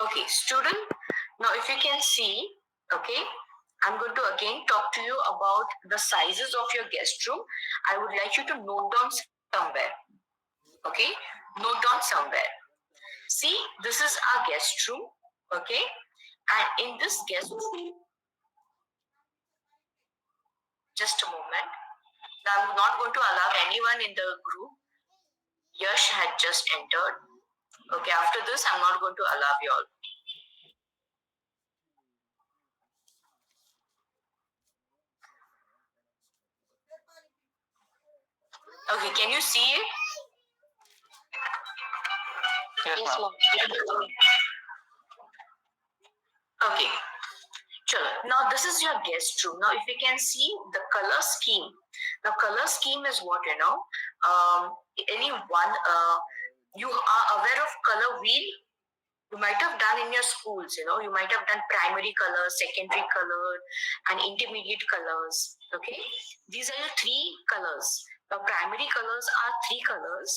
Okay, student, now if you can see, okay, I'm going to again talk to you about the sizes of your guest room. I would like you to note down somewhere, okay, note down somewhere. See, this is our guest room, okay, and in this guest room, just a moment. Now, I'm not going to allow anyone in the group. Yash had just entered. Okay, after this, I'm not going to allow you all. Okay, can you see it? Yes, ma'am. Okay. Chalo. Now this is your guest room. Now if you can see the color scheme. Now color scheme is what any one you are aware of color wheel. You might have done in your schools. You might have done primary color, secondary color, and intermediate colors. Okay, these are your three colors. The primary colors are three colors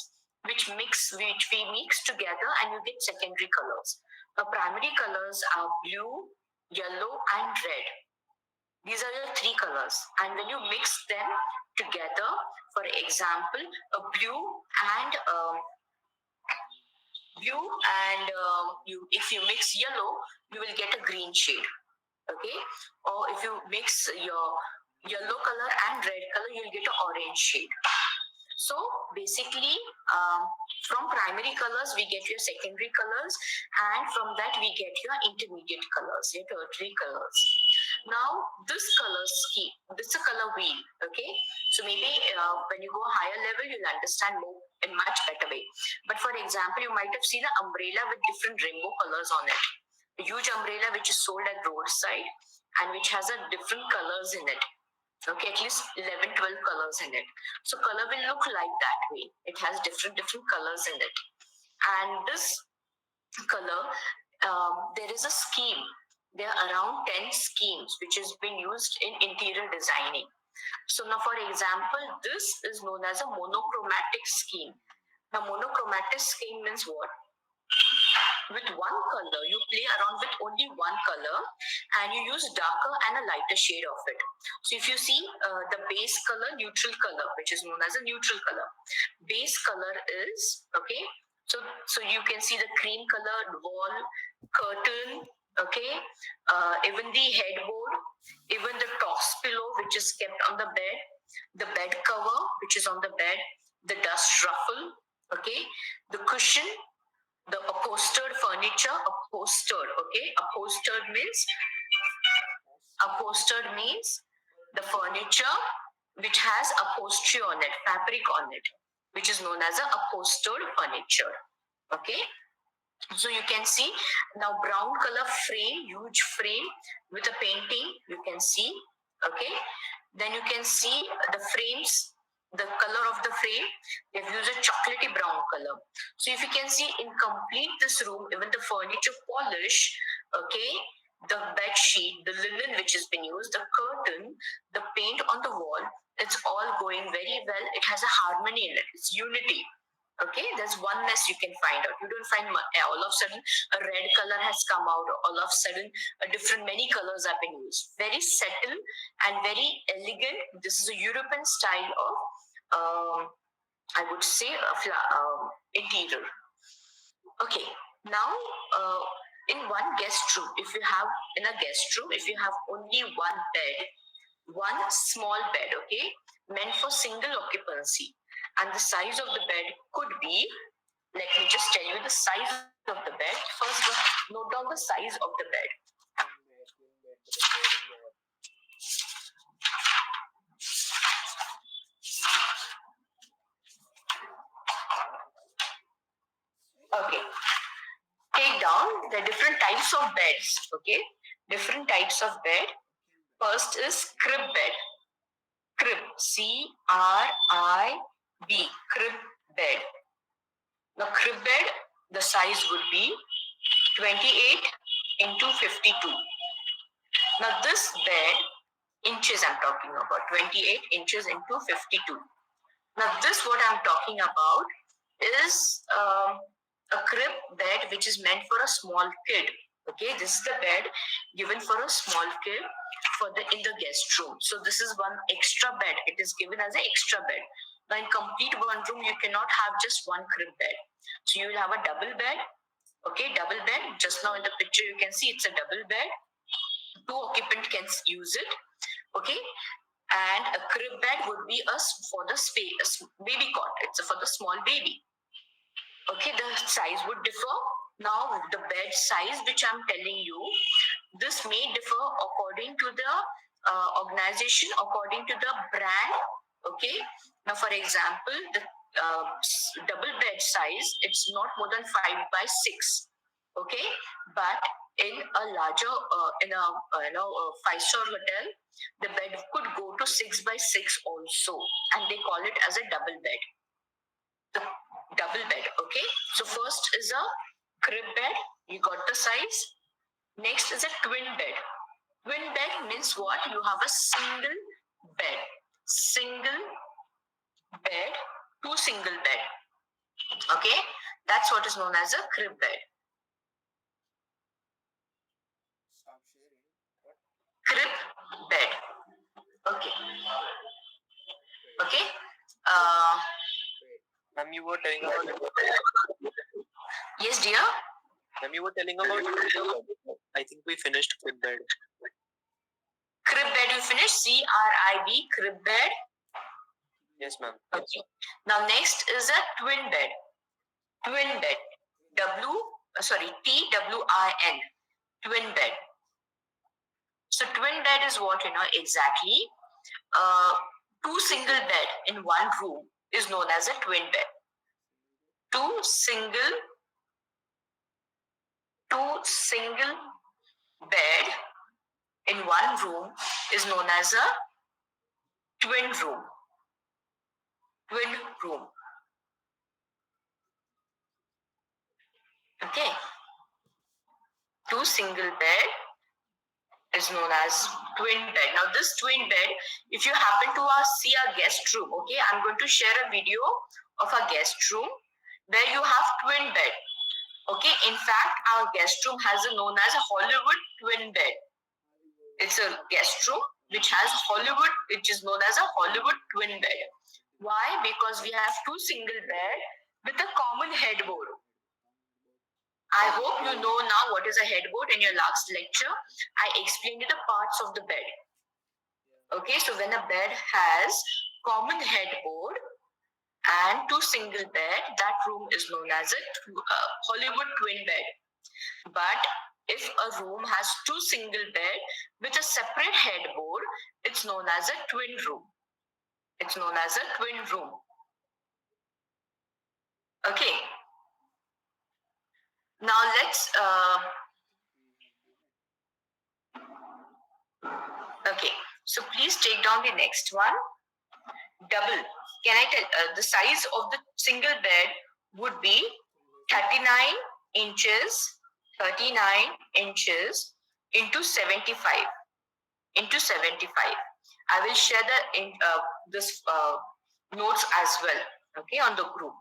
which we mix together and you get secondary colors. The primary colors are blue, yellow, and red. These are your three colors, and when you mix them together, for example, a and um, blue and you if you mix yellow, you will get a green shade. Okay, or if you mix your yellow color and red color, you'll get an orange shade. So basically, from primary colors, we get your secondary colors, and from that, we get your intermediate colors, your tertiary colors. Now, this color scheme, this is a color wheel, okay? So maybe when you go higher level, you'll understand more in much better way. But for example, you might have seen an umbrella with different rainbow colors on it. A huge umbrella which is sold at roadside and which has a different colors in it. Okay, at least 11, 12 colors in it. So color will look like that way. It has different colors in it. And this color, there is a scheme. There are around 10 schemes which has been used in interior designing. So now, for example, this is known as a monochromatic scheme. Now, monochromatic scheme means what? With one color, you play around with only one color and you use darker and a lighter shade of it. So if you see the base color, neutral color, which is known as a neutral color. Base color is, okay, so you can see the cream colored wall, curtain, okay, even the headboard, even the toss pillow, which is kept on the bed cover, which is on the bed, the dust ruffle, okay, the cushion, the upholstered furniture, upholstered means the furniture which has upholstery on it, fabric on it, which is known as a upholstered furniture. Okay, so you can see now brown color frame, huge frame with a painting, you can see. Okay, then you can see the frames, the color of the frame, they've used a chocolatey brown color. So if you can see in complete this room, even the furniture polish, okay, the bed sheet, the linen which has been used, the curtain, the paint on the wall, it's all going very well. It has a harmony in it, it's unity. Okay, there's oneness you can find out. You don't find all of a sudden a red color has come out, all of a sudden a different many colors have been used. Very subtle and very elegant. This is a European style of I would say interior. Okay, now in one guest room, if you have in a guest room, if you have only one bed, one small bed, okay, meant for single occupancy, and the size of the bed could be, let me just tell you the size of the bed. First, note down the size of the bed. Okay, take down the different types of beds, okay, different types of bed. First is crib bed. Crib, CRIB, crib bed. Now, crib bed, the size would be 28 into 52. Now, this bed, inches I'm talking about, 28 inches into 52. Now, this what I'm talking about is a crib bed which is meant for a small kid. Okay, this is the bed given for a small kid in the guest room. So this is one extra bed. It is given as an extra bed. Now in complete one room, you cannot have just one crib bed. So you will have a double bed. Okay, double bed. Just now in the picture you can see it's a double bed. Two occupant can use it. Okay, and a crib bed would be for the baby cot. It's for the small baby. Okay, the size would differ. Now the bed size which I'm telling you, this may differ according to the organization, according to the brand. Okay, now for example, the double bed size, it's not more than 5x6. Okay, but in a larger in a a 5-star hotel, the bed could go to 6x6 also, and they call it as a double bed. The double bed. Okay, so first is a crib bed. You got the size. Next is a twin bed. Twin bed means what? You have a single bed. Single bed, two single bed. Okay, that's what is known as a crib bed. Crib bed. Okay. Okay. Ma'am, you were telling about. Yes, dear. Ma'am, you were telling about. I think we finished crib bed. Crib bed, you finished. CRIB, crib bed. Yes, ma'am. Okay. Now next is a twin bed. Twin bed. TWIN. Twin bed. So twin bed is what exactly? Two single bed in one room is known as a twin bed. Two single bed in one room is known as a twin room. Twin room. Okay. Two single bed is known as twin bed. Now this twin bed, if you happen to see a guest room, okay, I'm going to share a video of a guest room where you have twin bed. Okay, in fact, our guest room has known as a Hollywood twin bed. It's a guest room which has Hollywood, which is known as a Hollywood twin bed. Why? Because we have two single bed with a common headboard. I hope you know now what is a headboard. In your last lecture, I explained you the parts of the bed. Okay, so when a bed has common headboard and two single bed, that room is known as a Hollywood twin bed. But if a room has two single bed with a separate headboard, it's known as a twin room. It's known as a twin room. Okay. Now let's okay, so please take down the next one. Double. Can I tell the size of the single bed would be 39 inches into 75 into 75. I will share the this notes as well, okay, on the group.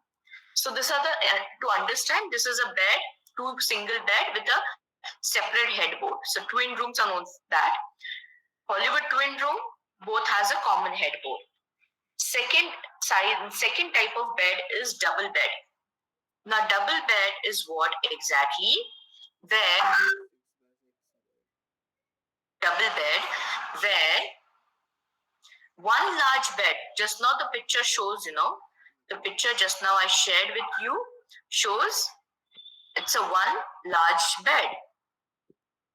So this are the to understand, this is a bed, two single bed with a separate headboard. So twin rooms are known for that. Hollywood twin room, both has a common headboard. Second type of bed is double bed. Now double bed is what exactly? Double bed where one large bed, just now the picture shows, the picture just now I shared with you shows it's a one large bed.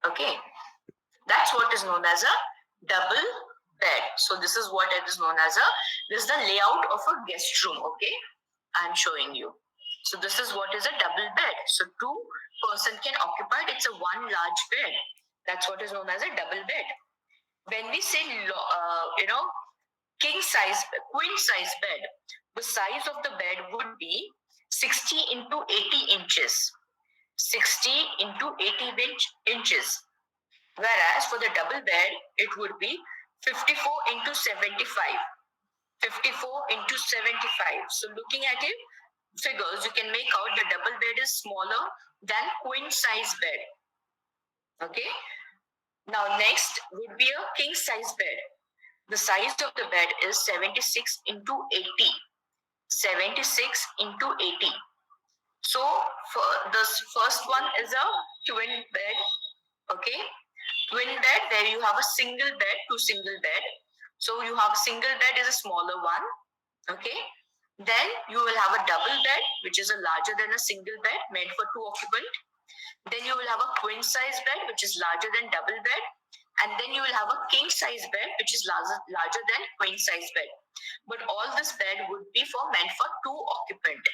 Okay, that's what is known as a double bed. So this is what it is known as this is the layout of a guest room. Okay, I'm showing you. So this is what is a double bed. So two person can occupy it. It's a one large bed. That's what is known as a double bed. When we say king size, queen size bed, the size of the bed would be 60 into 80 inches. 60 into 80 inches. Whereas for the double bed, it would be 54 into 75. 54 into 75. So looking at it, figures, you can make out the double bed is smaller than queen size bed. Okay. Now next would be a king size bed. The size of the bed is 76 into 80. 76 into 80. So for this first one is a twin bed. Okay. Twin bed, where you have a single bed, two single bed. So you have a single bed is a smaller one. Okay. Then you will have a double bed, which is a larger than a single bed, made for two occupant. Then you will have a queen size bed, which is larger than double bed. And then you will have a king size bed, which is larger than queen size bed. But all this bed would be meant for two occupant.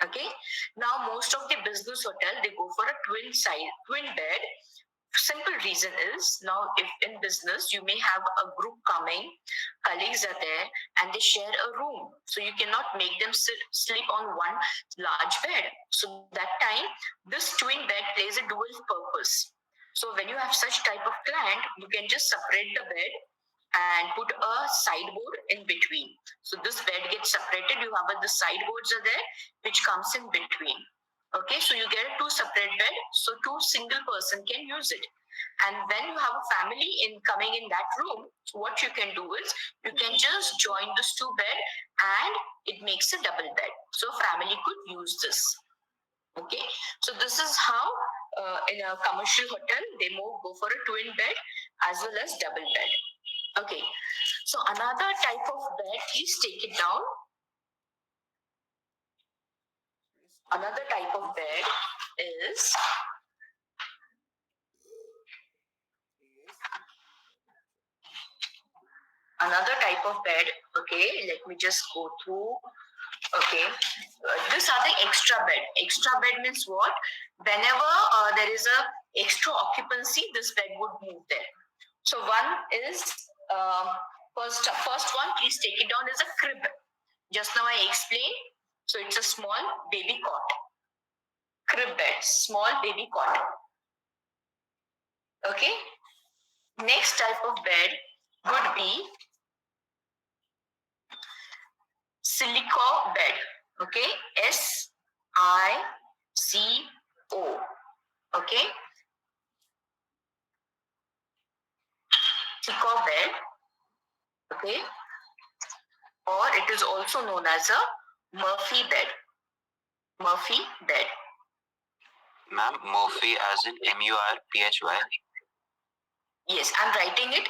Okay. Now most of the business hotel, they go for a twin bed. Simple reason is, now if in business you may have a group coming, colleagues are there and they share a room, so you cannot make them sleep on one large bed. So that time this twin bed plays a dual purpose. So when you have such type of client, you can just separate the bed and put a sideboard in between. So this bed gets separated, you have the sideboards are there which comes in between. Okay, so you get a two separate bed, so two single person can use it. And when you have a family coming in that room, what you can do is you can just join this two bed and it makes a double bed. So family could use this. Okay, so this is how in a commercial hotel they go for a twin bed as well as double bed. Okay, so another type of bed, please take it down. Another type of bed is okay, let me just go through. Okay, these are the extra bed. Extra bed means what? Whenever there is a extra occupancy, this bed would move there. So one is first one, please take it down, is a crib. Just now I explained. So it's a small baby cot. Crib bed, small baby cot. Okay. Next type of bed would be silico bed. Okay. SICO. Okay. Silico bed. Okay. Or it is also known as a Murphy bed. Murphy bed. Ma'am, Murphy as in MURPHY. Yes, I'm writing it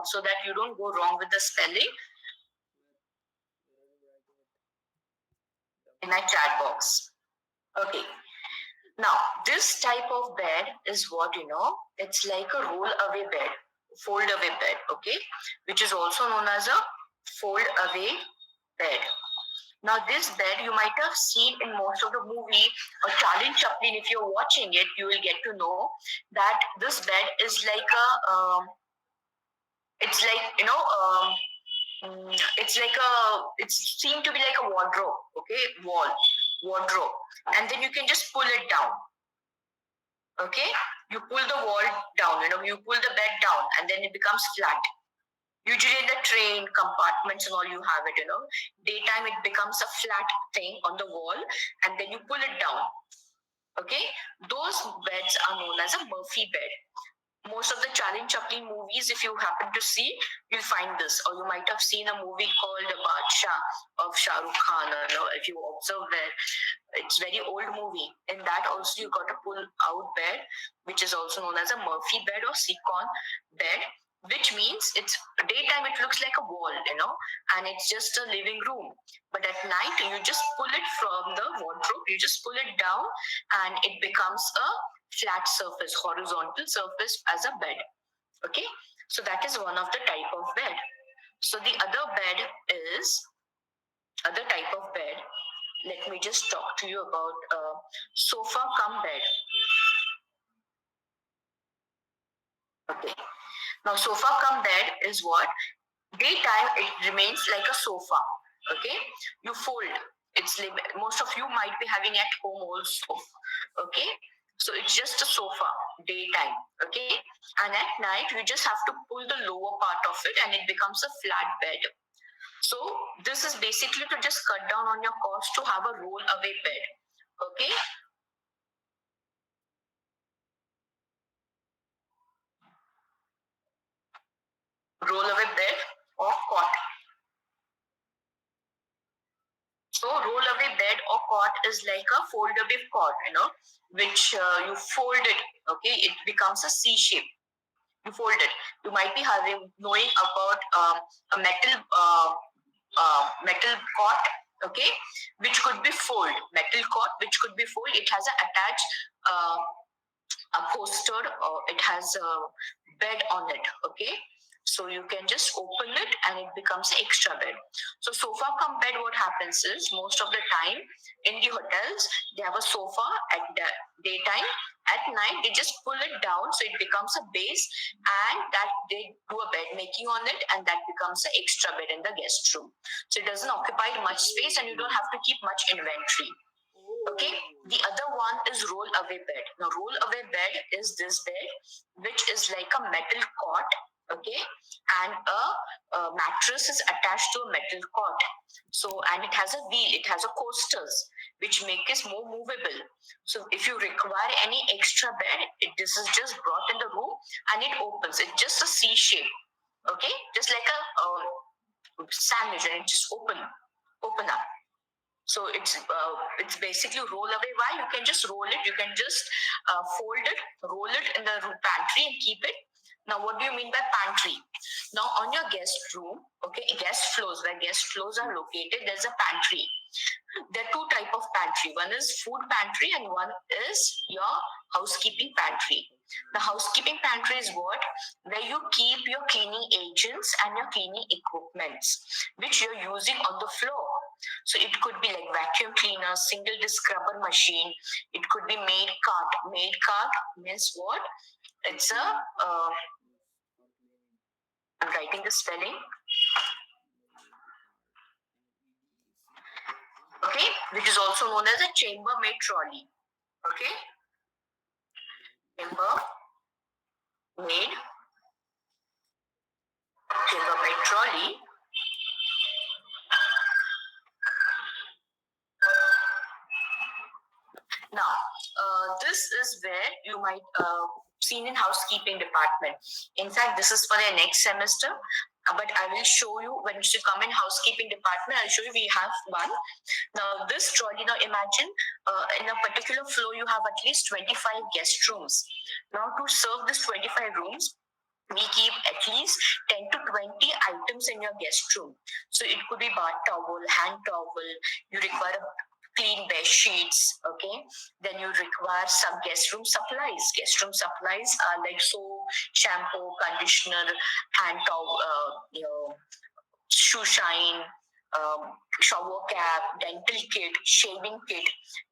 so that you don't go wrong with the spelling in my chat box. Okay. Now, this type of bed is what, it's like a roll away bed, fold away bed, okay, which is also known as a fold away bed. Now, this bed you might have seen in most of the movie or Charlie Chaplin. If you're watching it, you will get to know that this bed is like a, it's like, it's seemed to be like a wardrobe, okay, wardrobe, and then you can just pull it down. Okay, you pull the wall down, you pull the bed down, and then it becomes flat. Usually in the train compartments and all, you have it, daytime it becomes a flat thing on the wall, and then you pull it down. Okay, those beds are known as a Murphy bed. Most of the Charlie Chaplin movies, if you happen to see, you'll find this. Or you might have seen a movie called The Badshah of Shah Rukh Khan. If you observe there, it's very old movie. In that also you got a pull out bed, which is also known as a Murphy bed or Seacon bed, which means it's daytime it looks like a wall, and it's just a living room. But at night you just pull it from the wardrobe, you just pull it down, and it becomes a flat surface, horizontal surface as a bed. Okay, so that is one of the type of bed. So the other type of bed, let me just talk to you about sofa cum bed. Okay, now sofa cum bed is what? Daytime it remains like a sofa. Okay, you fold. Most of you might be having at home also. Okay, so it's just a sofa daytime. Okay, and at night you just have to pull the lower part of it and it becomes a flat bed. So this is basically to just cut down on your cost to have a roll away bed. Okay. Roll away bed or cot. So roll away bed or cot is like a fold away cot, which you fold it. Okay, it becomes a C shape. You fold it. You might be knowing about a metal cot, okay, which could be fold. Metal cot which could be fold. It has a attached upholstered, it has a bed on it, okay. So you can just open it and it becomes an extra bed. So sofa cum bed, what happens is most of the time in the hotels they have a sofa at the daytime. At night they just pull it down so it becomes a base, and that they do a bed making on it, and that becomes an extra bed in the guest room. So it doesn't occupy much space and you don't have to keep much inventory. Okay, the other one is roll away bed. Now, roll away bed is this bed, which is like a metal cot, okay, and a mattress is attached to a metal cot. So, and it has a wheel, it has a coasters, which make it more movable. So, if you require any extra bed, this is just brought in the room and it opens. It's just a C shape, okay, just like a sandwich, and it just open up. So it's basically roll away. Why? You can just roll it. You can just fold it, roll it in the pantry and keep it. Now, what do you mean by pantry? Now, on your guest room, okay, guest floors, where guest floors are located, there's a pantry. There are two type of pantry. One is food pantry and one is your housekeeping pantry. The housekeeping pantry is what? Where you keep your cleaning agents and your cleaning equipments, which you're using on the floor. So it could be like vacuum cleaner, single disc scrubber machine. It could be maid cart. Maid cart means what? It's a, I'm writing the spelling. Okay, which is also known as a chambermaid trolley. Okay, chambermaid trolley. Now, this is where you might seen in housekeeping department. In fact, this is for the next semester. But I will show you when you come in housekeeping department. I'll show you we have one. Now, this trolley. Now, imagine in a particular floor you have at least 25 guest rooms. Now, to serve this 25 rooms, we keep at least 10 to 20 items in your guest room. So it could be bath towel, hand towel. You require clean bed sheets, okay. Then you require some guest room supplies. Guest room supplies are like soap, shampoo, conditioner, hand towel, shoe shine, shower cap, dental kit, shaving kit.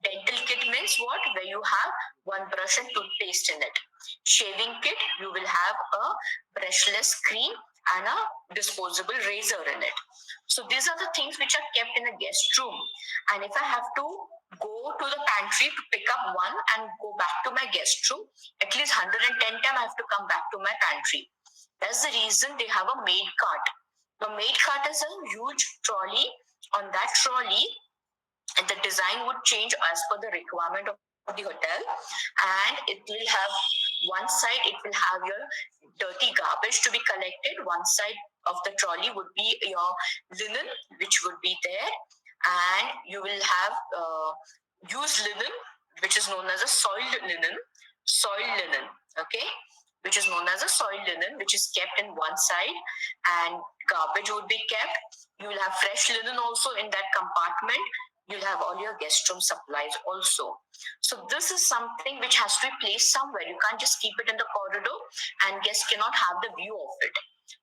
Dental kit means what? Where you have one brush and toothpaste in it. Shaving kit, you will have a brushless cream and a disposable razor in it. So these are the things which are kept in a guest room. And if I have to go to the pantry to pick up one and go back to my guest room, at least 110 times I have to come back to my pantry. That's the reason they have a maid cart. The maid cart is a huge trolley. On that trolley, and the design would change as per the requirement of the hotel, and it will have one side, it will have your dirty garbage to be collected. One side of the trolley would be your linen, which would be there, and you will have used linen, which is known as a soiled linen, okay, which is known as a soiled linen, which is kept in one side, and garbage would be kept. You will have fresh linen also in that compartment. You'll have all your guest room supplies also. So this is something which has to be placed somewhere. You can't just keep it in the corridor and guests cannot have the view of it.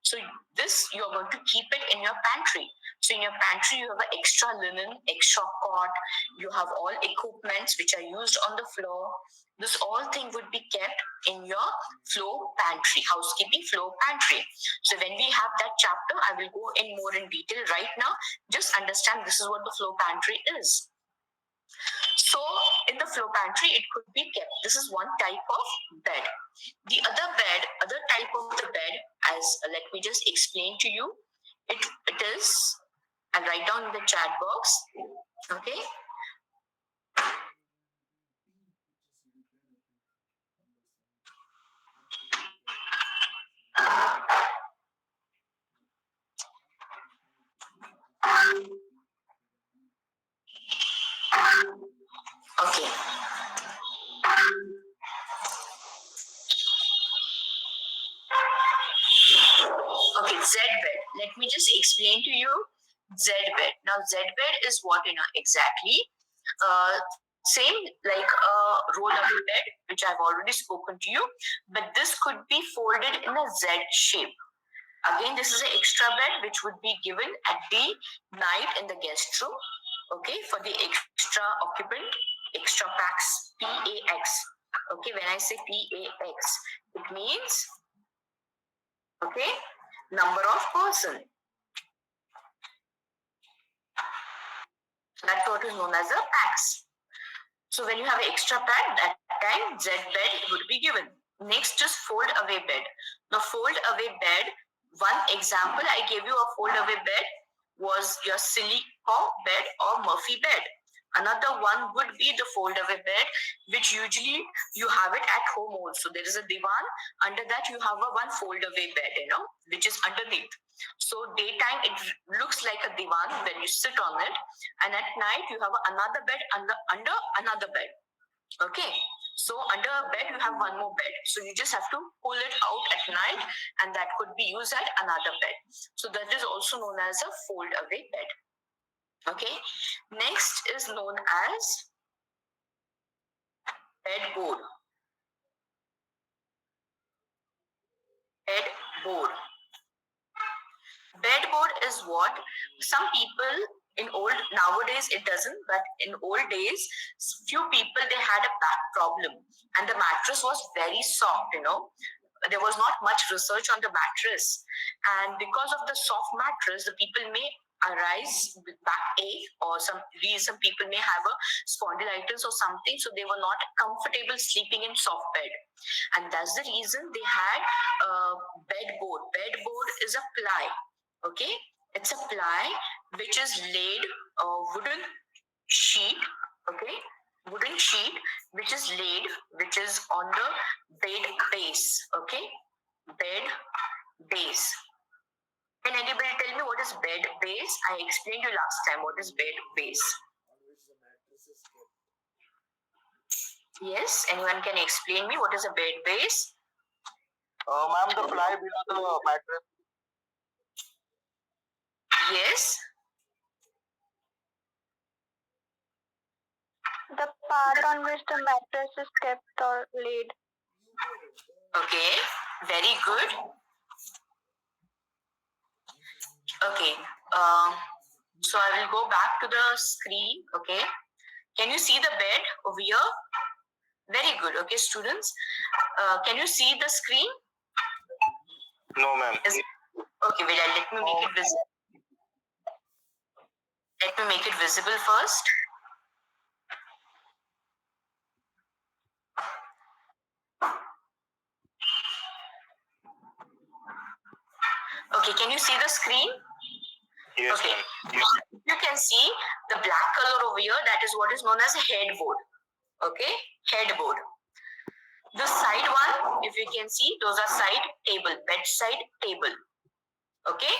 So this, you're going to keep it in your pantry. So in your pantry, you have an extra linen, extra cot. You have all equipments which are used on the floor. This all thing would be kept in your floor pantry, housekeeping floor pantry. So when we have that chapter, I will go in more in detail. Right now, just understand this is what the floor pantry is. So in the floor pantry, it could be kept. This is one type of bed. The other type of the bed, as let me just explain to you. It is I'll write down in the chat box. Okay. Okay. Okay, Z bed. Let me just explain to you Z bed. Now, Z bed is what exactly? Uh, Same like a roll-away bed, which I've already spoken to you, but this could be folded in a Z shape. Again, this is an extra bed which would be given at the night in the guest room. Okay, for the extra occupant, extra pax, PAX. Okay, when I say PAX, it means okay, number of person. That's what is known as a pax. So when you have an extra pad, that time Z bed would be given. Next is fold away bed. Now fold away bed, one example I gave you a fold away bed was your Silico bed or Murphy bed. Another one would be the fold away bed, which usually you have it at home also. There is a divan, under that you have a one fold away bed, which is underneath. So daytime it looks like a divan when you sit on it, and at night you have another bed under another bed. Okay, so under a bed you have one more bed, so you just have to pull it out at night, and that could be used at another bed. So that is also known as a fold away bed. Okay, next is known as bedboard. Bedboard. Bedboard is what some people in old, nowadays it doesn't, but in old days, few people they had a back problem and the mattress was very soft, there was not much research on the mattress, and because of the soft mattress the people may arise with backache, or some people may have a spondylitis or something, so they were not comfortable sleeping in soft bed, and that's the reason they had bedboard is a ply. Okay, it's a ply which is laid wooden sheet. Okay, wooden sheet which is laid, which is on the bed base. Okay, bed base. Can anybody tell me what is bed base? I explained you last time what is bed base. Yes, anyone can explain me what is a bed base? Ma'am, the ply below the mattress. Yes. The part on which the mattress is kept or laid. Okay, very good. Okay, so I will go back to the screen. Okay, can you see the bed over here? Very good. Okay, students, can you see the screen? No, ma'am. Okay, wait, let me make it visible. Let me make it visible first. Okay, can you see the screen? Yes, okay. Ma'am. You can see the black color over here. That is what is known as a headboard. Okay, headboard. The side one, if you can see, those are side table, bedside table. Okay,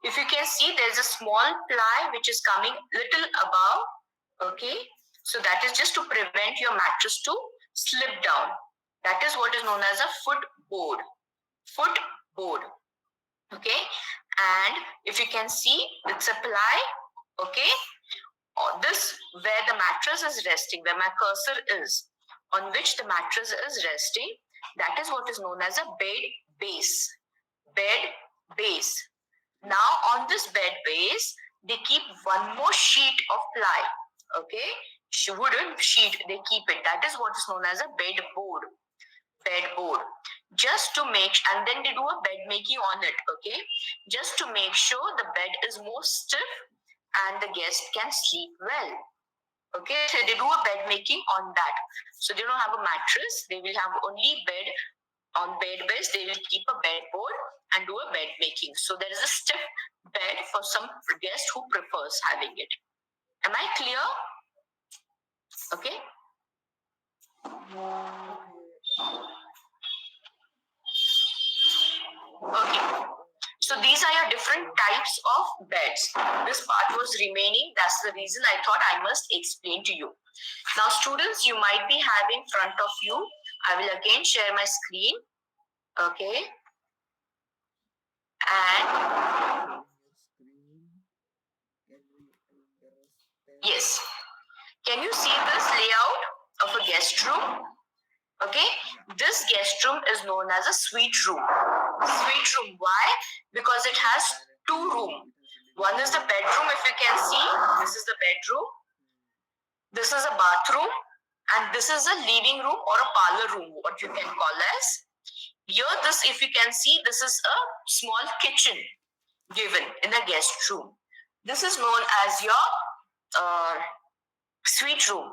if you can see, there is a small ply which is coming little above. Okay, so that is just to prevent your mattress to slip down. That is what is known as a footboard. Footboard. Okay, and if you can see, it's a ply. Okay, this where the mattress is resting, where my cursor is, on which the mattress is resting, that is what is known as a bed base. Bed base. Now on this bed base, they keep one more sheet of ply. Okay, wooden sheet they keep it. That is what is known as a bedboard. Bedboard. Just to make, and then they do a bed making on it. Okay, just to make sure the bed is more stiff and the guest can sleep well. Okay, so they do a bed making on that. So they don't have a mattress, they will have only bed On bed beds, they will keep a bed board and do a bed making. So there is a stiff bed for some guest who prefers having it. Am I clear? Okay. Okay. So these are your different types of beds. This part was remaining. That's the reason I thought I must explain to you. Now, students, you might be having front of you. I will again share my screen. Okay. And yes. Can you see this layout of a guest room? Okay. This guest room is known as a suite room. Suite room. Why? Because it has two rooms. One is the bedroom, if you can see. This is the bedroom. This is a bathroom. And this is a living room or a parlor room, what you can call as. Here, this, if you can see, this is a small kitchen given in a guest room. This is known as your suite room.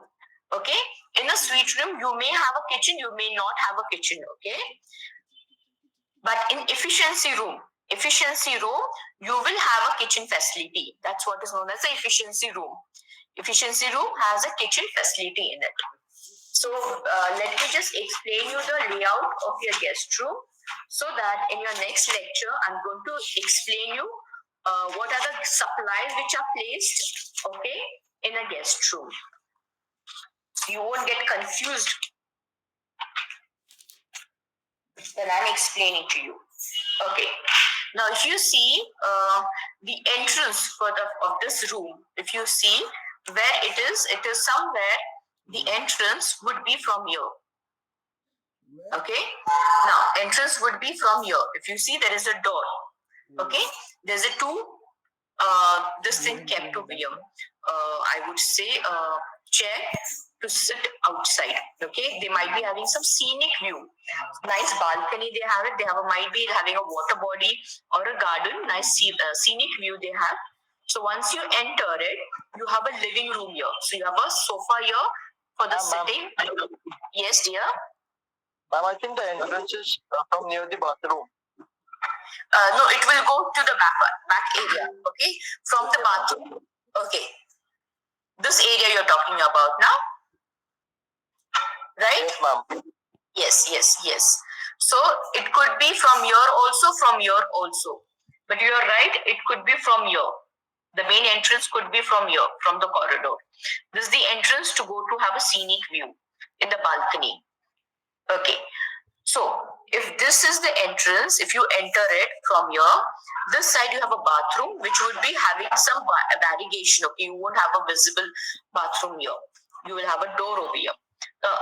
Okay. In a suite room, you may have a kitchen, you may not have a kitchen. Okay. But in efficiency room, you will have a kitchen facility. That's what is known as the efficiency room. Efficiency room has a kitchen facility in it. So let me just explain you the layout of your guest room, so that in your next lecture, I'm going to explain you what are the supplies which are placed, okay, in a guest room. You won't get confused when I'm explaining to you. Okay. Now, if you see the entrance of this room, if you see where it is somewhere, the entrance would be from here. Okay. Now, entrance would be from here. If you see, there is a door. Okay. There's a two, this thing kept over here. I would say chair to sit outside. Okay. They might be having some scenic view. Nice balcony they have it. They might be having a water body or a garden. Nice scenic view they have. So once you enter it, you have a living room here. So you have a sofa here for the sitting. Yes, dear. Ma'am, I think the entrance is from near the bathroom. No, it will go to the back area. Okay, from the bathroom. Okay, this area you're talking about now, right? Yes, ma'am. Yes. So it could be from here also. But you are right. It could be from here. The main entrance could be from here, from the corridor. This is the entrance to go to have a scenic view in the balcony. Okay. So if this is the entrance, if you enter it from here, this side you have a bathroom which would be having some variegation. Okay, you won't have a visible bathroom here. You will have a door over here.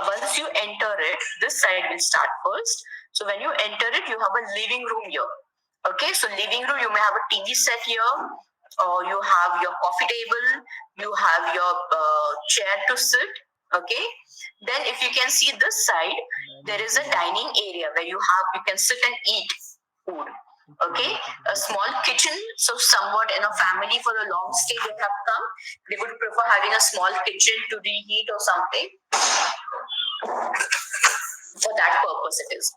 Once you enter it, this side will start first. So when you enter it, you have a living room here. Okay, so living room, you may have a TV set here, or you have your coffee table, you have your chair to sit. Okay, then if you can see this side, there is a dining area where you can sit and eat food. Okay, a small kitchen. So somewhat in a family for a long stay they have come, they would prefer having a small kitchen to reheat or something. For that purpose it is.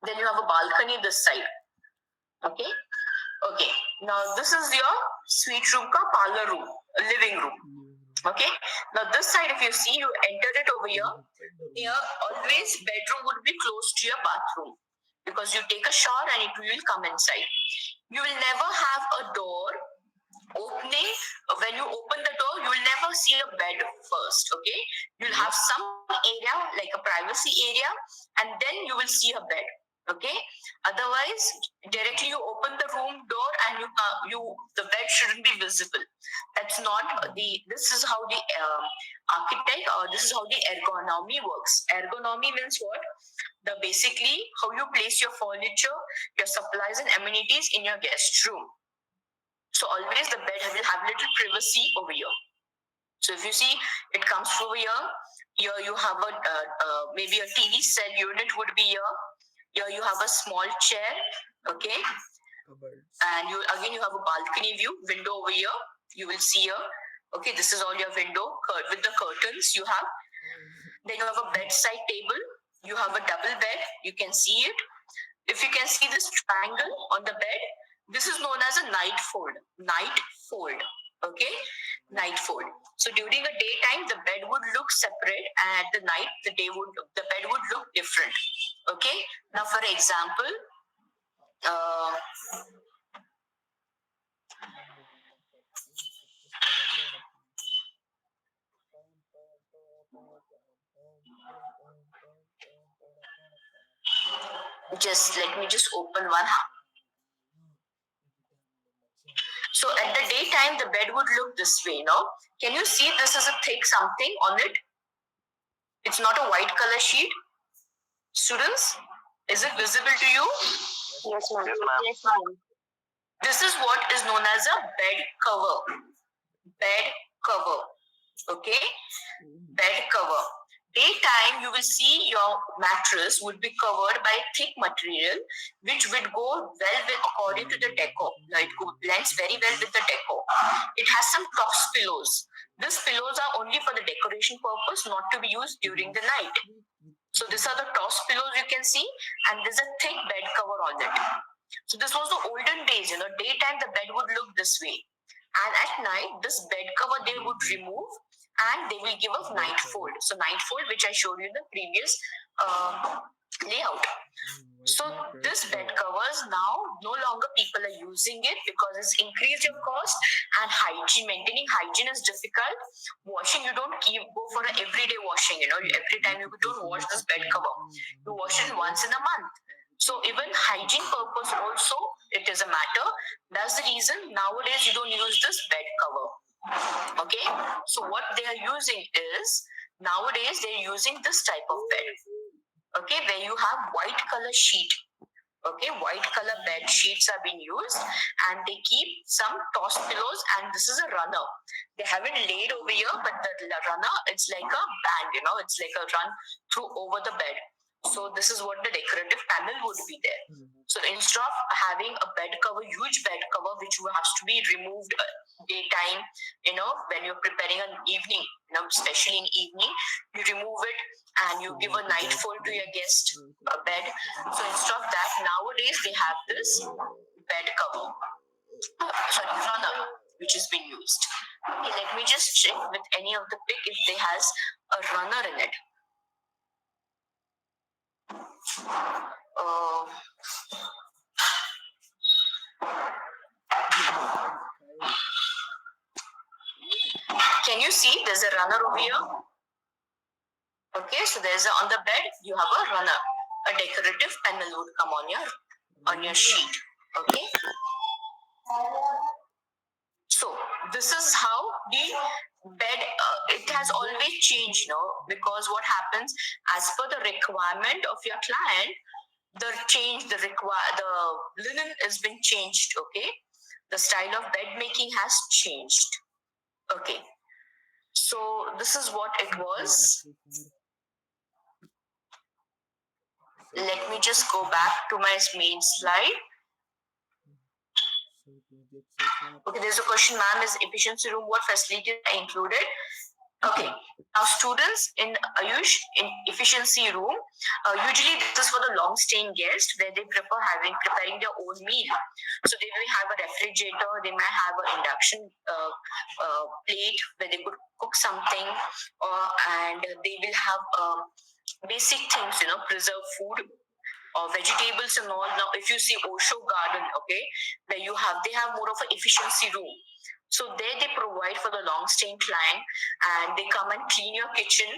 Then you have a balcony this side. Okay. Now this is your suite room ka parlor room, living room. Okay. Now this side, if you see, you enter it over here. Here, always bedroom would be close to your bathroom, because you take a shower and it will come inside. You will never have a door opening. When you open the door, you will never see a bed first. Okay. You'll have some area like a privacy area, and then you will see a bed. Okay. Otherwise, directly you open the room door and the bed shouldn't be visible. That's not this is how the architect, or this is how the ergonomy works. Ergonomy means what? Basically how you place your furniture, your supplies and amenities in your guest room. So always the bed will have little privacy over here. So if you see, it comes over here. Here you have maybe a TV set unit would be here. Here you have a small chair, okay? And you have a balcony view, window over here. You will see here, okay, this is all your window with the curtains you have. Then you have a bedside table, You have a double bed. You can see it. If you can see this triangle on the bed, this is known as a night fold. Night fold. Okay? Night fold. So during a daytime, the bed would look separate, and at the night, the bed would look different. Okay? Now, for example, just let me just open one. So at the daytime, the bed would look this way, no? Can you see this is a thick something on it? It's not a white color sheet. Students, is it visible to you? Yes, ma'am. Yes, ma'am. This is what is known as a bed cover. Bed cover. Okay? Bed cover. Daytime, you will see your mattress would be covered by thick material, which would go well with according to the decor. Now it blends very well with the decor. It has some toss pillows. These pillows are only for the decoration purpose, not to be used during the night. So these are the toss pillows you can see, and there's a thick bed cover on it. So this was the olden days, daytime the bed would look this way. And at night, this bed cover they would remove and they will give a night fold. So night fold, which I showed you in the previous layout. So this bed covers now no longer people are using it because it's increased your cost, and maintaining hygiene is difficult. Washing, you don't go for an everyday washing, every time you don't wash this bed cover. You wash it once in a month. So even hygiene purpose also, it is a matter. That's the reason nowadays you don't use this bed cover. Okay, so what they are using is, nowadays they're using this type of bed. Okay, where you have white color sheet. Okay, white color bed sheets are being used, and they keep some toss pillows, and this is a runner. They haven't laid over here, but the runner, it's like a band, it's like a run through over the bed. So this is what the decorative panel would be there. So instead of having a bed cover, huge bed cover, which has to be removed daytime, when you're preparing an evening, especially in evening, you remove it and you give a night fold to your guest bed. So instead of that, nowadays they have this bed cover, runner, which is being used. Okay, let me just check with any of the pic if they has a runner in it. Can you see there's a runner over here? Okay, so there's on the bed you have a runner. A decorative panel would come on your sheet. Okay. So this is how the bed it has always changed, because what happens as per the requirement of your client, the linen has been changed. Okay, the style of bed making has changed. Okay, so this is what it was. Let me just go back to my main slide. Okay, there's a question, ma'am, is efficiency room, what facilities are included? Okay, now students in Ayush, in efficiency room, usually this is for the long staying guests where they prefer preparing their own meal. So they may have a refrigerator, they might have an induction plate where they could cook something, and they will have basic things, preserve food or vegetables and all. Now, if you see Osho Garden, okay, where they have more of an efficiency room. So there they provide for the long staying client, and they come and clean your kitchen.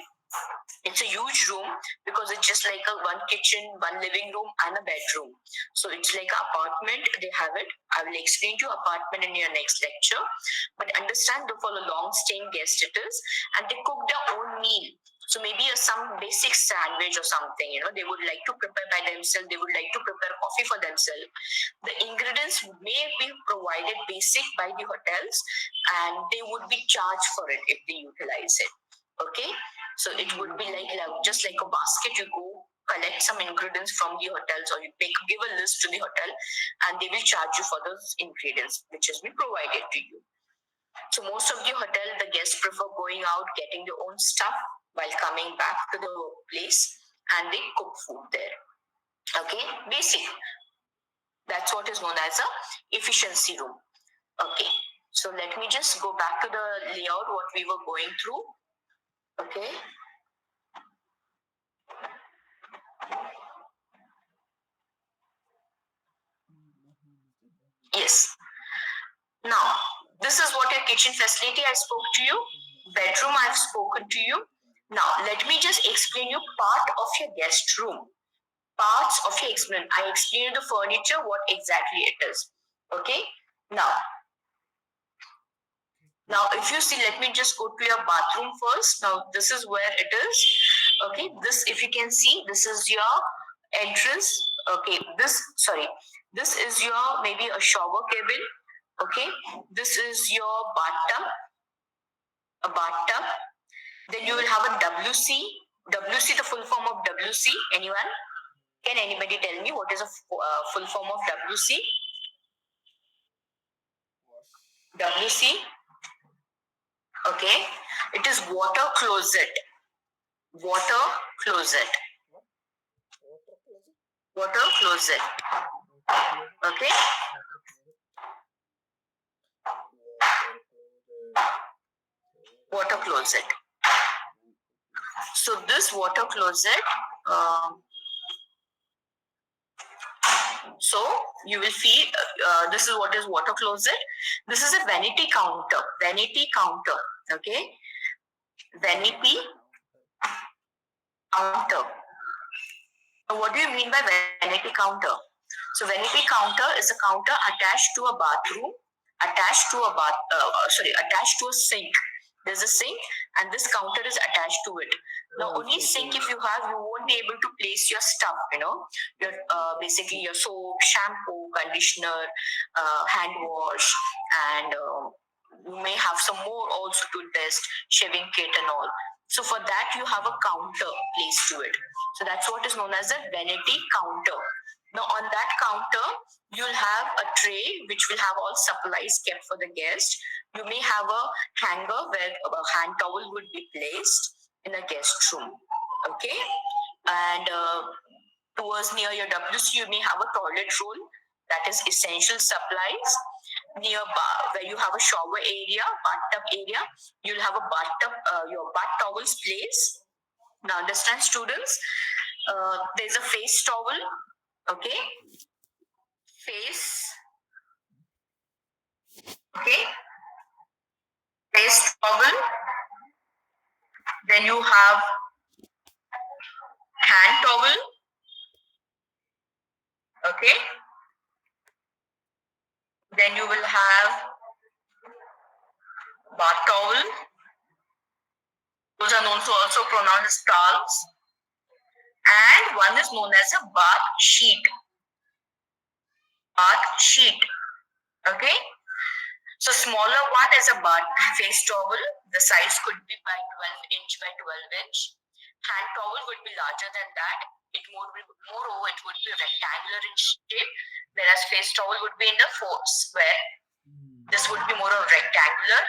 It's a huge room because it's just like one kitchen, one living room, and a bedroom. So it's like an apartment. They have it. I will explain to you apartment in your next lecture. But understand for the long staying guest it is, and they cook their own meal. So maybe some basic sandwich or something, they would like to prepare by themselves. They would like to prepare coffee for themselves. The ingredients may be provided basic by the hotels, and they would be charged for it if they utilize it. Okay, so it would be just like a basket. You go collect some ingredients from the hotels, or you give a list to the hotel, and they will charge you for those ingredients which has been provided to you. So most of the hotel, the guests prefer going out, getting their own stuff while coming back to the place. and they cook food there. Okay, basic. That's what is known as a efficiency room. Okay, so let me just go back to the layout what we were going through. Okay. Yes. Now, this is what your kitchen facility I spoke to you. Bedroom I've spoken to you. Now, let me just explain you part of your guest room. Parts of your explain. I explained the furniture, what exactly it is. Okay. Now, if you see, let me just go to your bathroom first. Now, this is where it is. Okay. This, if you can see, this is your entrance. Okay. This is your maybe a shower cabin. Okay. This is your bathtub. A bathtub. Then you will have a WC. WC, the full form of WC. Anyone? Can anybody tell me what is a full form of WC? WC. Okay. It is water closet. Water closet. Water closet. Okay. Water closet. So this water closet, so you will feel this is what is water closet. This is a vanity counter. Vanity counter. Okay. Vanity counter. What do you mean by vanity counter? So vanity counter is a counter attached to a bathroom, attached to a sink. There's a sink and this counter is attached to it. Now, only sink if you have, you won't be able to place your stuff, your basically your soap, shampoo, conditioner, hand wash, and you may have some more also toothpaste, shaving kit and all. So for that, you have a counter placed to it. So that's what is known as a vanity counter. Now on that counter, you'll have a tray which will have all supplies kept for the guest. You may have a hanger where a hand towel would be placed in a guest room. Okay, and towards near your WC, you may have a toilet roll, that is essential supplies. Nearby, where you have a shower area, bathtub area, you'll have a bathtub, your bath towels place. Now, understand, students? There's a face towel. Okay, face. Okay, face towel. Then you have hand towel. Okay. Then you will have bath towel. Those are known to also pronounced as towels. And one is known as a bath sheet. Bath sheet. Okay. So smaller one is a bath face towel. The size could be by 12" by 12". Hand towel would be larger than that. Moreover, it would be rectangular in shape, whereas face towel would be in the square. This would be more of rectangular.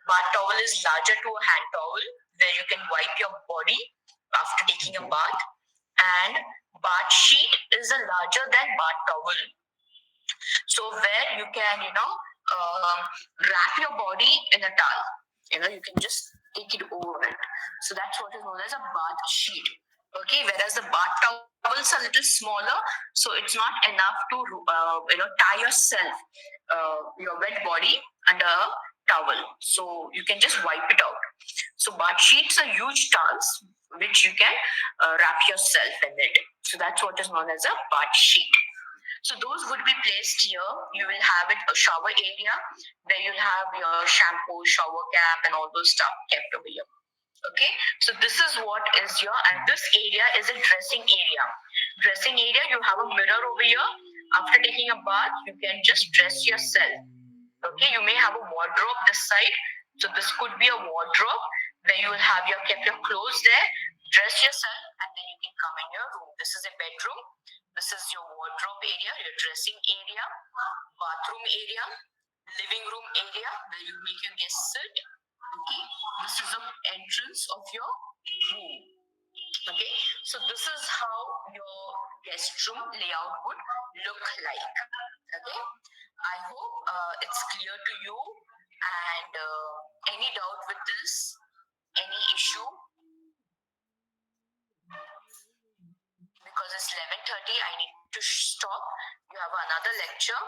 Bath towel is larger to a hand towel, where you can wipe your body after taking a bath. And bath sheet is a larger than bath towel. So where you can, wrap your body in a towel. You can just take it over it. So that's what is known as a bath sheet. Okay, whereas the bath towels are a little smaller, so it's not enough to tie yourself, your wet body under a towel. So you can just wipe it out. So bath sheets are huge towels which you can wrap yourself in it. So that's what is known as a bath sheet. So those would be placed here. You will have it a shower area where you'll have your shampoo, shower cap, and all those stuff kept over here. Okay, so this is what is your, and this area is a dressing area. Dressing area, you have a mirror over here. After taking a bath, you can just dress yourself. Okay, you may have a wardrobe this side. So this could be a wardrobe where you will have kept your clothes there, dress yourself, and then you can come in your room. This is a bedroom. This is your wardrobe area, your dressing area, bathroom area, living room area where you make your guests sit. Okay, this is the entrance of your room. Okay, so this is how your guest room layout would look like. Okay, I hope it's clear to you. And any doubt with this, any issue? Because it's 11:30, I need to stop. You have another lecture.